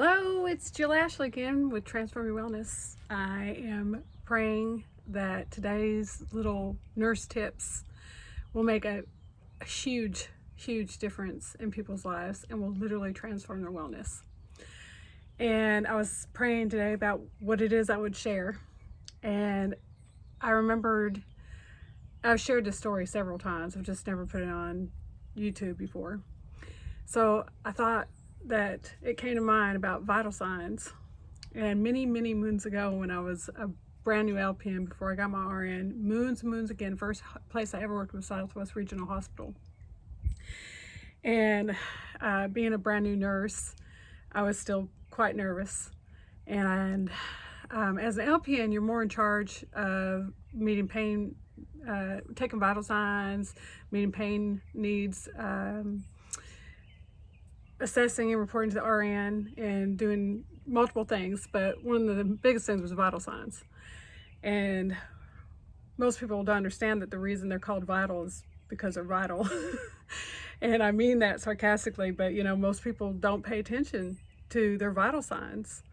Hello, it's Jill Ashley again with Transform Your Wellness. I am praying that today's little nurse tips will make a huge, huge difference in people's lives and will literally transform their wellness. And I was praying today about what it is I would share. And I remembered I've shared this story several times. I've just never put it on YouTube before. So I thought that it came to mind about vital signs. And many, many moons ago, when I was a brand new LPN before I got my RN, moons again, first place I ever worked was Southwest Regional Hospital. And being a brand new nurse, I was still quite nervous. And as an LPN, you're more in charge of meeting pain, taking vital signs, meeting pain needs, assessing and reporting to the RN, and doing multiple things, but one of the biggest things was vital signs. And most people don't understand that the reason they're called vital is because they're vital. And I mean that sarcastically, but most people don't pay attention to their vital signs.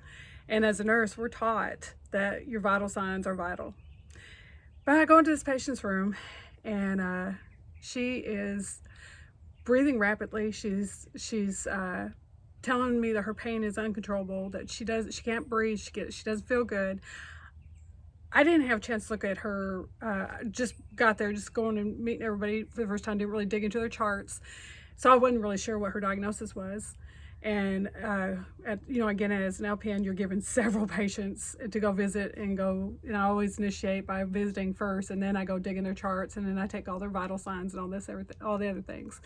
And as a nurse, we're taught that your vital signs are vital. But I go into this patient's room, and she is breathing rapidly. She's telling me that her pain is uncontrollable, that she can't breathe, she doesn't feel good. I didn't have a chance to look at her. Just got there, just going and meeting everybody for the first time. Didn't really dig into their charts, so I wasn't really sure what her diagnosis was. And again, as an LPN, you're given several patients to go visit and go. I always initiate by visiting first, and then I go dig in their charts, and then I take all their vital signs and all this, everything, all the other things.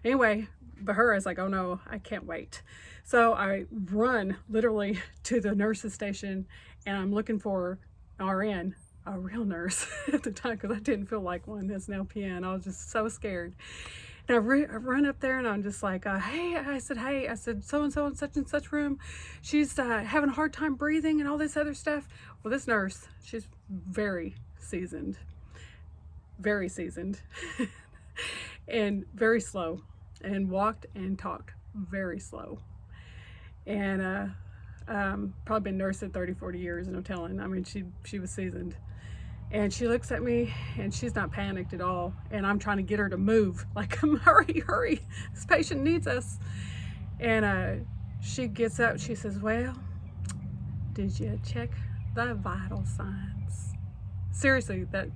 Anyway, but her is like, oh no, I can't wait. So I run literally to the nurse's station, and I'm looking for RN, a real nurse at the time, because I didn't feel like one as an LPN. I was just so scared. And I run up there, and I'm just like, hey, I said, so-and-so in such and such room, she's having a hard time breathing and all this other stuff. Well, this nurse, she's very seasoned, and very slow, and walked and talked very slow. And probably been nursing 30-40 years, no telling. I mean, she was seasoned. And she looks at me, and she's not panicked at all. And I'm trying to get her to move, like, hurry, this patient needs us. And she gets up, she says, well, did you check the vital signs? Seriously, that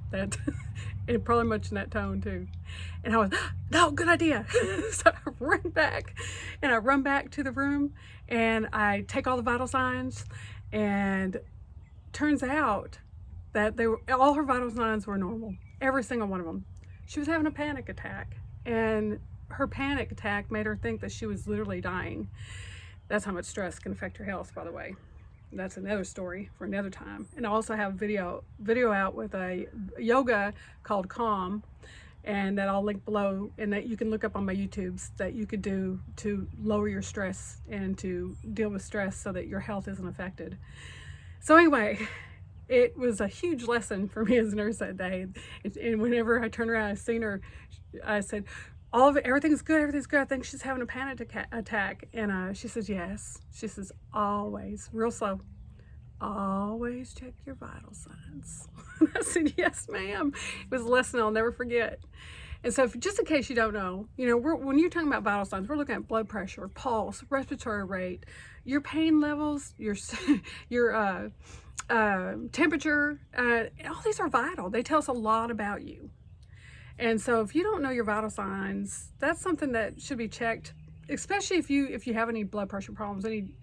and probably much in that tone too. And I was, no, good idea. So I run back to the room, and I take all the vital signs, and turns out that all her vital signs were normal, every single one of them. She was having a panic attack, and her panic attack made her think that she was literally dying. That's how much stress can affect your health, by the way. That's another story for another time. And I also have video out with a yoga called Calm, and that I'll link below, and that you can look up on my YouTubes, that you could do to lower your stress and to deal with stress so that your health isn't affected. So anyway, it was a huge lesson for me as a nurse that day. And whenever I turned around, I seen her, I said, everything's good. I think she's having a panic attack. And she says, yes. She says, always, real slow, always check your vital signs. I said, yes, ma'am. It was a lesson I'll never forget. And so, just in case you don't know, when you're talking about vital signs, we're looking at blood pressure, pulse, respiratory rate, your pain levels, your temperature. All these are vital. They tell us a lot about you. And so if you don't know your vital signs, that's something that should be checked, especially if you have any blood pressure problems, any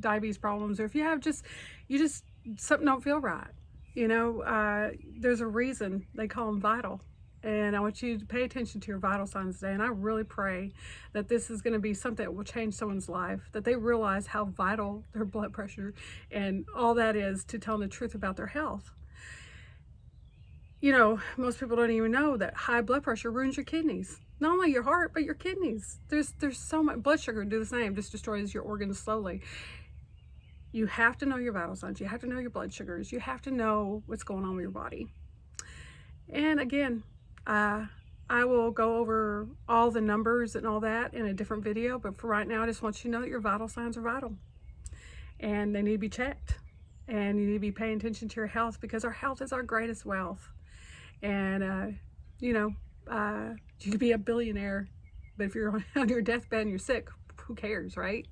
diabetes problems, or if you just something don't feel right. There's a reason they call them vital. And I want you to pay attention to your vital signs today. And I really pray that this is going to be something that will change someone's life, that they realize how vital their blood pressure and all that is to telling the truth about their health. Most people don't even know that high blood pressure ruins your kidneys. Not only your heart, but your kidneys. There's so much. Blood sugar do the same, just destroys your organs slowly. You have to know your vital signs. You have to know your blood sugars. You have to know what's going on with your body. And again, I will go over all the numbers and all that in a different video, but for right now, I just want you to know that your vital signs are vital. and they need to be checked. And you need to be paying attention to your health, because our health is our greatest wealth. And, you could be a billionaire, but if you're on your deathbed and you're sick, who cares, right?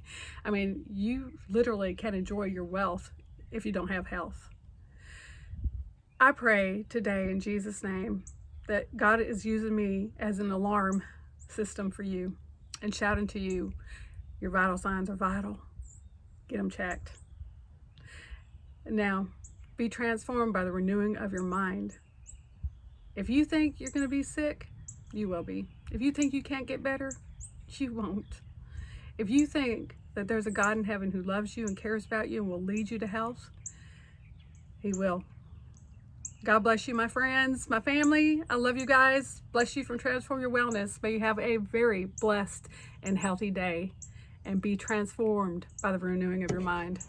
I mean, you literally can't enjoy your wealth if you don't have health. I pray today in Jesus' name that God is using me as an alarm system for you and shouting to you, your vital signs are vital. Get them checked. Now, be transformed by the renewing of your mind. If you think you're going to be sick, you will be. If you think you can't get better, you won't. If you think that there's a God in heaven who loves you and cares about you and will lead you to health, He will. God bless you, my friends, my family. I love you guys. Bless you from Transform Your Wellness. May you have a very blessed and healthy day, and be transformed by the renewing of your mind.